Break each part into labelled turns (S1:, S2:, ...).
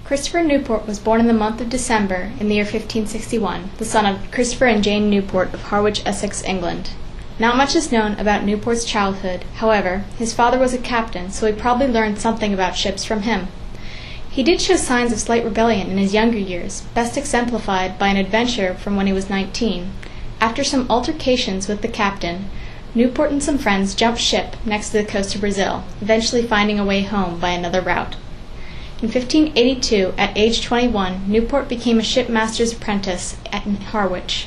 S1: Christopher Newport was born in the month of December in the year 1561, the son of Christopher and Jane Newport of Harwich, Essex, England. Not much is known about Newport's childhood. However, his father was a captain, so he probably learned something about ships from him. He did show signs of slight rebellion in his younger years, best exemplified by an adventure from when he was 19. After some altercations with the captain, Newport and some friends jumped ship next to the coast of Brazil, eventually finding a way home by another route. In 1582, at age 21, Newport became a shipmaster's apprentice at Harwich.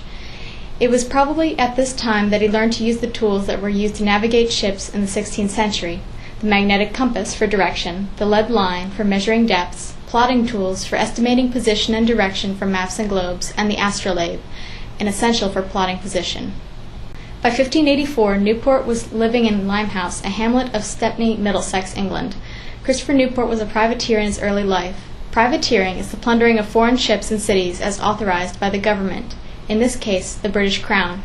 S1: It was probably at this time that he learned to use the tools that were used to navigate ships in the 16th century: the magnetic compass for direction, the lead line for measuring depths, plotting tools for estimating position and direction from maps and globes, and the astrolabe, an essential for plotting position. By 1584, Newport was living in Limehouse, a hamlet of Stepney, Middlesex, England. Christopher Newport was a privateer in his early life. Privateering is the plundering of foreign ships and cities as authorized by the government, in this case the British Crown.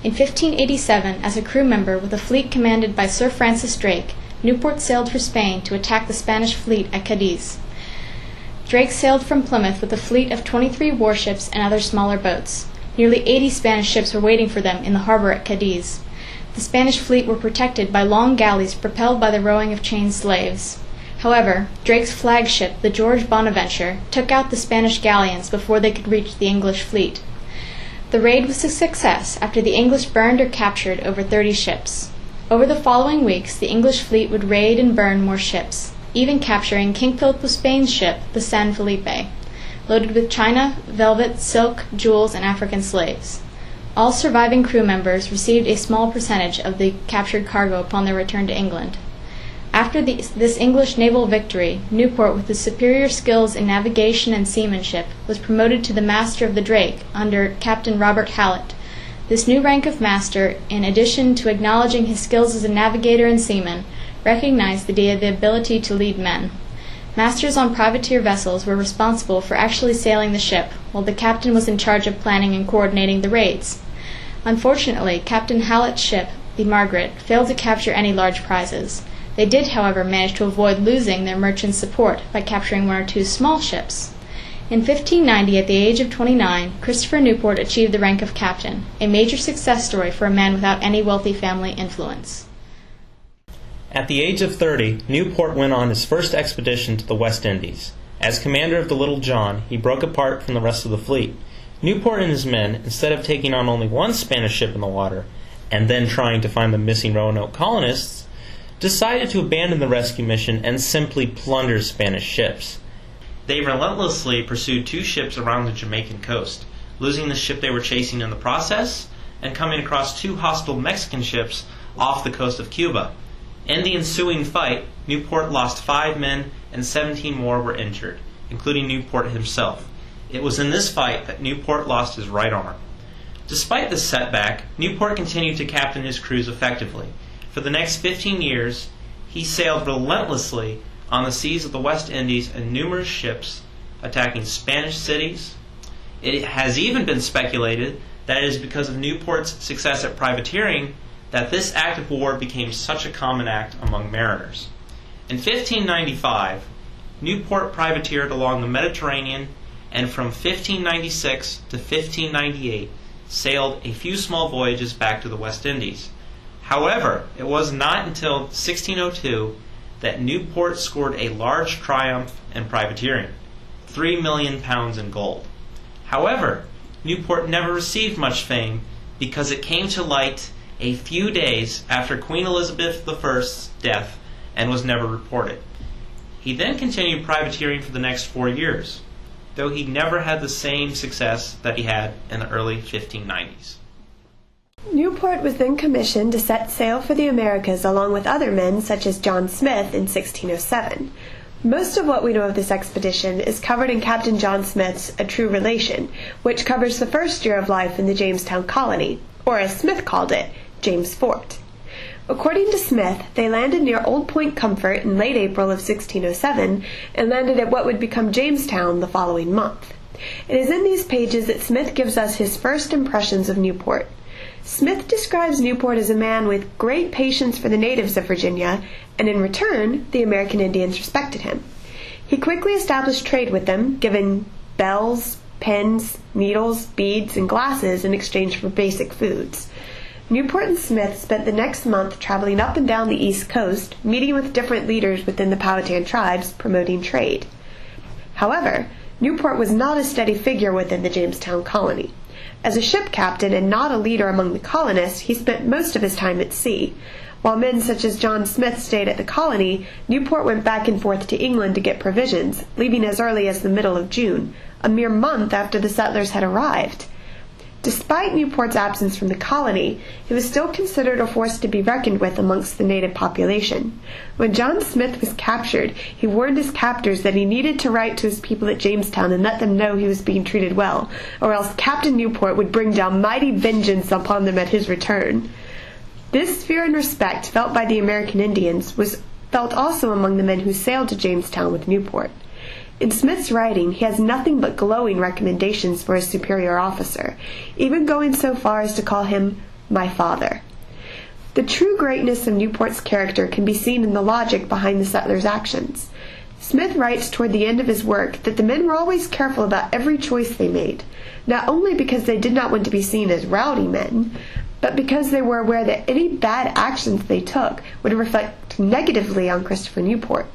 S1: In 1587, as a crew member with a fleet commanded by Sir Francis Drake, Newport sailed for Spain to attack the Spanish fleet at Cadiz. Drake sailed from Plymouth with a fleet of 23 warships and other smaller boats. Nearly 80 Spanish ships were waiting for them in the harbor at Cadiz. The Spanish fleet were protected by long galleys propelled by the rowing of chained slaves. However, Drake's flagship, the George Bonaventure, took out the Spanish galleons before they could reach the English fleet. The raid was a success after the English burned or captured over 30 ships. Over the following weeks, the English fleet would raid and burn more ships, even capturing King Philip of Spain's ship, the San Felipe, loaded with china, velvet, silk, jewels, and African slaves. All surviving crew members received a small percentage of the captured cargo upon their return to England. After this English naval victory, Newport, with his superior skills in navigation and seamanship, was promoted to the Master of the Drake under Captain Robert Hallett. This new rank of master, in addition to acknowledging his skills as a navigator and seaman, recognized the ability to lead men. Masters on privateer vessels were responsible for actually sailing the ship, while the captain was in charge of planning and coordinating the raids. Unfortunately, Captain Hallett's ship, the Margaret, failed to capture any large prizes. They did, however, manage to avoid losing their merchant support by capturing one or two small ships. In 1590, at the age of 29, Christopher Newport achieved the rank of captain, a major success story for a man without any wealthy family influence.
S2: At the age of 30, Newport went on his first expedition to the West Indies. As commander of the Little John, he broke apart from the rest of the fleet. Newport and his men, instead of taking on only one Spanish ship in the water, and then trying to find the missing Roanoke colonists, decided to abandon the rescue mission and simply plunder Spanish ships. They relentlessly pursued 2 ships around the Jamaican coast, losing the ship they were chasing in the process, and coming across 2 hostile Mexican ships off the coast of Cuba. In the ensuing fight, Newport lost 5 men and 17 more were injured, including Newport himself. It was in this fight that Newport lost his right arm. Despite this setback, Newport continued to captain his crews effectively. For the next 15 years, he sailed relentlessly on the seas of the West Indies in numerous ships, attacking Spanish cities. It has even been speculated that it is because of Newport's success at privateering that this act of war became such a common act among mariners. In 1595, Newport privateered along the Mediterranean, and from 1596 to 1598 sailed a few small voyages back to the West Indies. However, it was not until 1602 that Newport scored a large triumph in privateering, 3 million pounds in gold. However, Newport never received much fame because it came to light a few days after Queen Elizabeth I's death and was never reported. He then continued privateering for the next 4 years, though he never had the same success that he had in the early 1590s.
S3: Newport was then commissioned to set sail for the Americas along with other men such as John Smith in 1607. Most of what we know of this expedition is covered in Captain John Smith's A True Relation, which covers the first year of life in the Jamestown colony, or as Smith called it, James Fort. According to Smith, they landed near Old Point Comfort in late April of 1607 and landed at what would become Jamestown the following month. It is in these pages that Smith gives us his first impressions of Newport. Smith describes Newport as a man with great patience for the natives of Virginia, and in return, the American Indians respected him. He quickly established trade with them, giving bells, pens, needles, beads, and glasses in exchange for basic foods. Newport and Smith spent the next month traveling up and down the East Coast, meeting with different leaders within the Powhatan tribes, promoting trade. However, Newport was not a steady figure within the Jamestown colony. As a ship captain and not a leader among the colonists, he spent most of his time at sea. While men such as John Smith stayed at the colony, Newport went back and forth to England to get provisions, leaving as early as the middle of June, a mere month after the settlers had arrived. Despite Newport's absence from the colony, he was still considered a force to be reckoned with amongst the native population. When John Smith was captured, he warned his captors that he needed to write to his people at Jamestown and let them know he was being treated well, or else Captain Newport would bring down mighty vengeance upon them at his return. This fear and respect felt by the American Indians was felt also among the men who sailed to Jamestown with Newport. In Smith's writing, he has nothing but glowing recommendations for his superior officer, even going so far as to call him "my father." The true greatness of Newport's character can be seen in the logic behind the settlers' actions. Smith writes toward the end of his work that the men were always careful about every choice they made, not only because they did not want to be seen as rowdy men, but because they were aware that any bad actions they took would reflect negatively on Christopher Newport.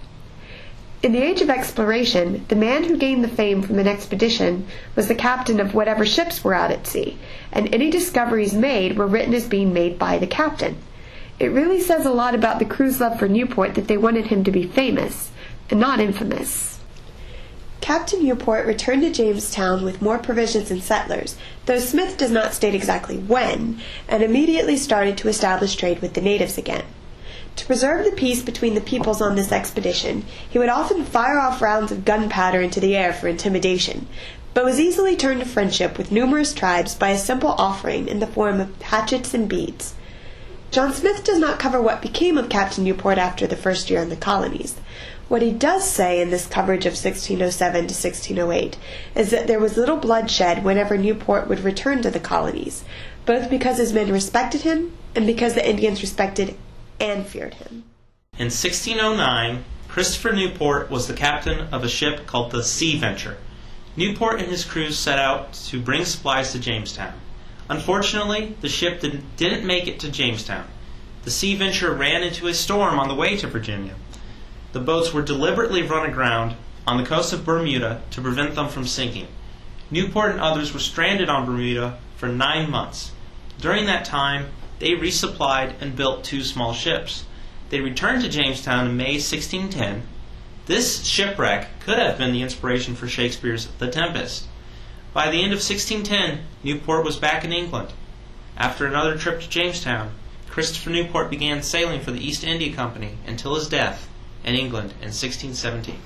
S3: In the age of exploration, the man who gained the fame from an expedition was the captain of whatever ships were out at sea, and any discoveries made were written as being made by the captain. It really says a lot about the crew's love for Newport that they wanted him to be famous, and not infamous. Captain Newport returned to Jamestown with more provisions and settlers, though Smith does not state exactly when, and immediately started to establish trade with the natives again. To preserve the peace between the peoples on this expedition, he would often fire off rounds of gunpowder into the air for intimidation, but was easily turned to friendship with numerous tribes by a simple offering in the form of hatchets and beads. John Smith does not cover what became of Captain Newport after the first year in the colonies. What he does say in this coverage of 1607 to 1608 is that there was little bloodshed whenever Newport would return to the colonies, both because his men respected him and because the Indians respected and feared him.
S2: In 1609, Christopher Newport was the captain of a ship called the Sea Venture. Newport and his crew set out to bring supplies to Jamestown. Unfortunately, the ship didn't make it to Jamestown. The Sea Venture ran into a storm on the way to Virginia. The boats were deliberately run aground on the coast of Bermuda to prevent them from sinking. Newport and others were stranded on Bermuda for 9 months. During that time, they resupplied and built 2 small ships. They returned to Jamestown in May 1610. This shipwreck could have been the inspiration for Shakespeare's The Tempest. By the end of 1610, Newport was back in England. After another trip to Jamestown, Christopher Newport began sailing for the East India Company until his death in England in 1617.